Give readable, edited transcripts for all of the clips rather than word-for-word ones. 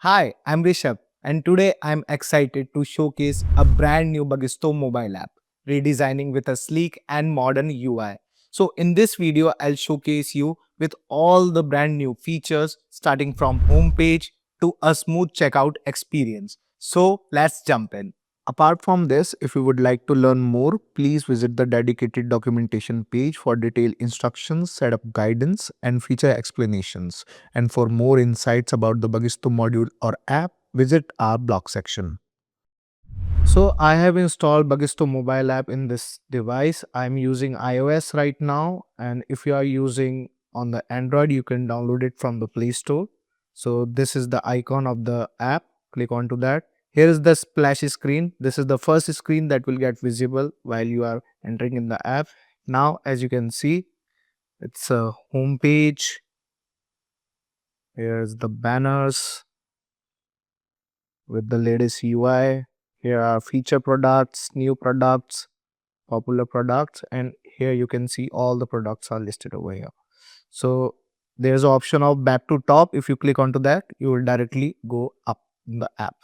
Hi, I'm Rishabh, and today I'm excited to showcase a brand new Bagisto Mobile App, redesigning with a sleek and modern UI. So, in this video, I'll showcase you with all the brand new features, starting from homepage to a smooth checkout experience. So, let's jump in. Apart from this, if you would like to learn more, please visit the dedicated documentation page for detailed instructions, setup guidance, and feature explanations. And for more insights about the Bagisto module or app, visit our blog section. So I have installed Bagisto mobile app in this device. I'm using iOS right now, and if you are using on the Android, you can download it from the Play Store. So this is the icon of the app. Click onto that. Here is the splash screen. This is the first screen that will get visible while you are entering in the app. Now, as you can see, it's a home page. Here's the banners with the latest UI. Here are feature products, new products, popular products, and here you can see all the products are listed over here. So there's an option of back to top. If you click onto that, you will directly go up in the app.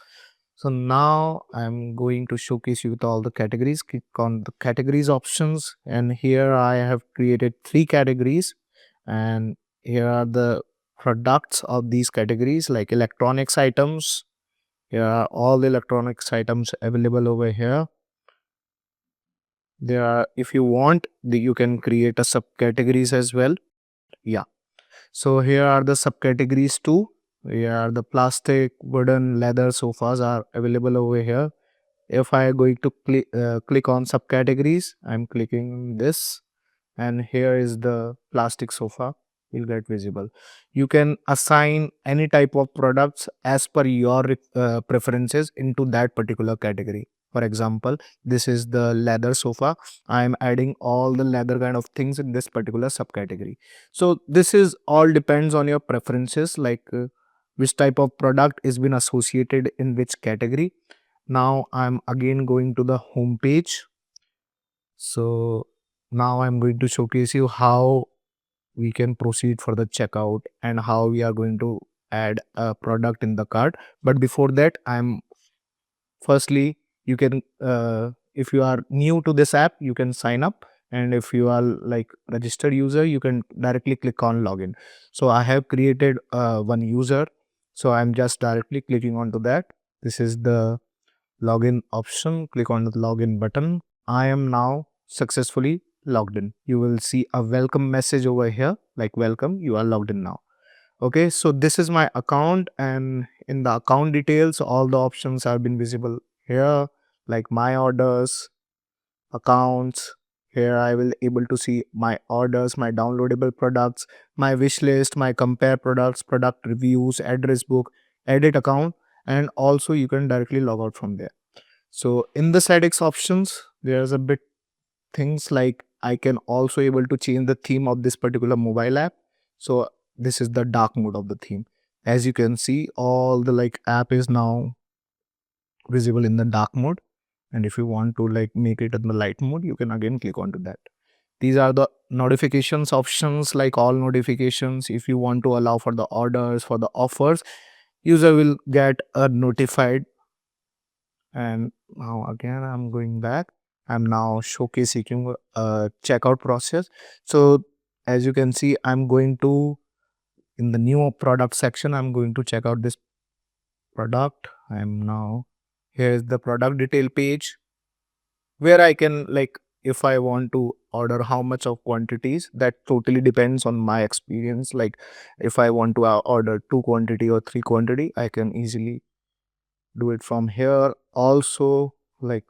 So now I'm going to showcase you with all the categories. Click on the categories options, and here I have created 3 categories, and here are the products of these categories like electronics items. Here are all the electronics items available over here. There are, if you want, you can create a subcategories as well. Yeah. So here are the subcategories too. Here are the plastic, wooden, leather sofas are available over here. If I going to click on subcategories, I'm clicking this, and here is the plastic sofa will get visible. You can assign any type of products as per your preferences into that particular category. For example, this is the leather sofa. I am adding all the leather kind of things in this particular subcategory. So this is all depends on your preferences, like which type of product is been associated in which category. Now I'm again going to the home page. So now I'm going to showcase you how we can proceed for the checkout and how we are going to add a product in the cart. But before that, I'm firstly, you can if you are new to this app, you can sign up, and if you are like registered user, you can directly click on login. So I have created one user, so I'm just directly clicking onto that. This is the login option. Click on the login button. I am now successfully logged in. You will see a welcome message over here, like welcome, you are logged in now. Okay, so this is my account, and in the account details, all the options have been visible here, like my orders, accounts. Here I will able to see my orders, my downloadable products, my wish list, my compare products, product reviews, address book, edit account, and also you can directly log out from there. So in the settings options, there's a bit things like I can also able to change the theme of this particular mobile app. So this is the dark mode of the theme. As you can see, all the like app is now visible in the dark mode. And if you want to like make it in the light mode, you can again click onto that. These are the notifications options, like all notifications. If you want to allow for the orders, for the offers, user will get notified. And now again, I'm going back. I'm now showcasing a checkout process. So as you can see, I'm going to, in the new product section, I'm going to check out this product. I'm now, here's the product detail page where I can like, if I want to order how much of quantities, that totally depends on my experience. Like if I want to order 2 quantity or 3 quantity, I can easily do it from here. Also, like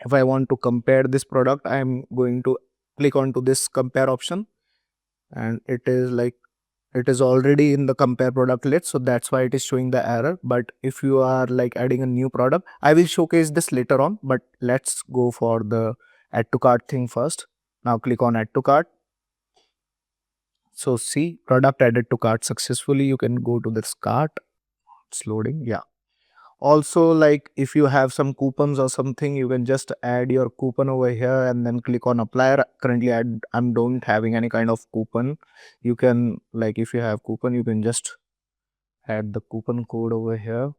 if I want to compare this product, I'm going to click onto this compare option, and it is like it is already in the compare product list, so that's why it is showing the error. But if you are like adding a new product, I will showcase this later on, but let's go for the add to cart thing first. Now click on add to cart. So see, product added to cart successfully. You can go to this cart. It's loading. Yeah. Also, like if you have some coupons or something, you can just add your coupon over here and then click on apply. Currently I'm don't having any kind of coupon. You can, like if you have coupon, you can just add the coupon code over here.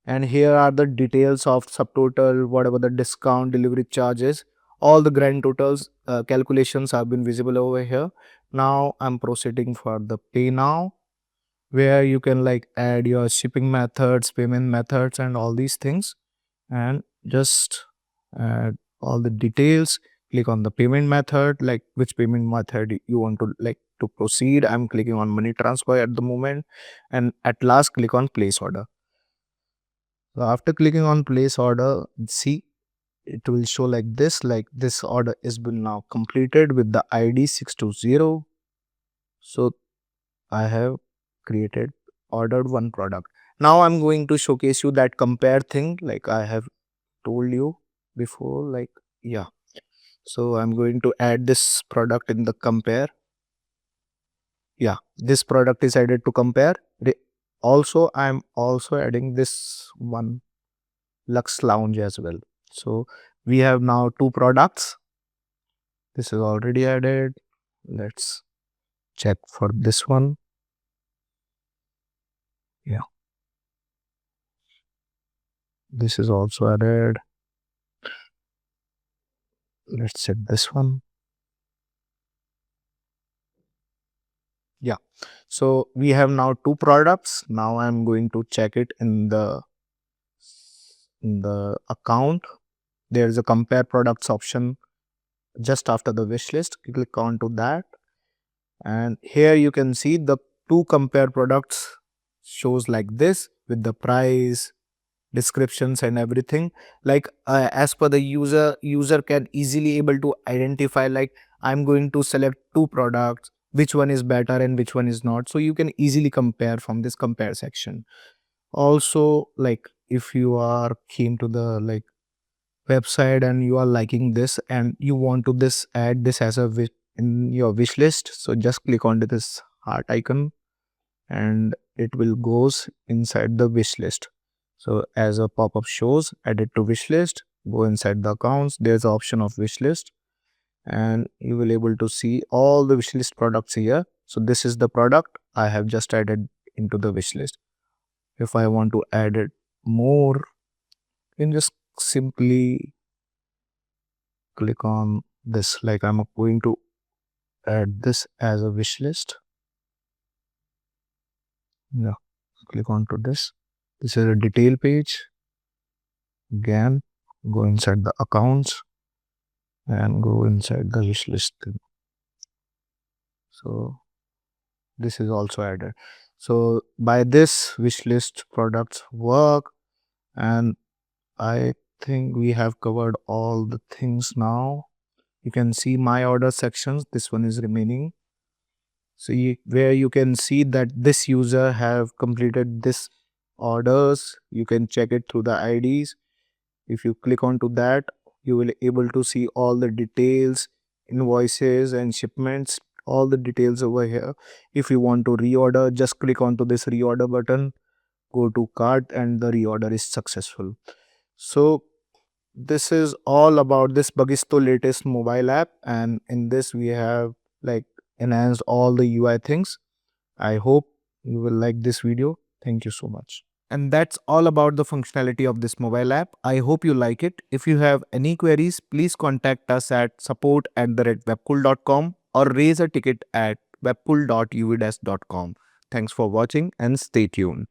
And here are the details of subtotal, whatever the discount, delivery charges, all the grand totals calculations have been visible over here. Now I'm proceeding for the pay now, where you can like add your shipping methods, payment methods, and all these things, and just add all the details. Click on the payment method, like which payment method you want to like to proceed. I'm clicking on money transfer at the moment, and at last click on place order. So after clicking on place order, see, it will show like this order is been now completed with the ID 620. So I have created, ordered one product. Now I'm going to showcase you that compare thing like I have told you before, like, yeah. So I'm going to add this product in the compare. Yeah, this product is added to compare. Also, I'm also adding this one Lux Lounge as well. So we have now two products. This is already added. Let's check for this one. Yeah, this is also added. Let's check this one. Yeah, so we have now two products. Now I'm going to check it in the account. There's a compare products option just after the wish list. Click on to that, and here you can see the two compare products shows like this with the price, descriptions, and everything. Like as per the user can easily able to identify, like, I'm going to select two products, which one is better and which one is not, so you can easily compare from this compare section. Also, like, if you are keen to the like website and you are liking this and you want to this add this as a in your wish list, so just click on this heart icon and it will goes inside the wish list. So as a pop-up shows, add it to wish list, go inside the accounts, there's the option of wish list, and you will able to see all the wish list products here. So this is the product I have just added into the wish list. If I want to add it more, you can just simply click on this, like I'm going to add this as a wish list. Yeah, click on to this. This is a detail page. Again, go inside the accounts and go inside the wish list. So this is also added. So by this wish list products work, and I think we have covered all the things now. You can see my order sections. This one is remaining. So where you can see that this user have completed this orders. You can check it through the IDs. If you click onto that, you will able to see all the details, invoices and shipments, all the details over here. If you want to reorder, just click onto this reorder button, go to cart, and the reorder is successful. So this is all about this Bagisto latest mobile app, and in this we have like enhanced all the UI things. I hope you will like this video. Thank you so much. And that's all about the functionality of this mobile app. I hope you like it. If you have any queries, please contact us at support@webkul.com or raise a ticket at webkul.uvidesk.com. Thanks for watching and stay tuned.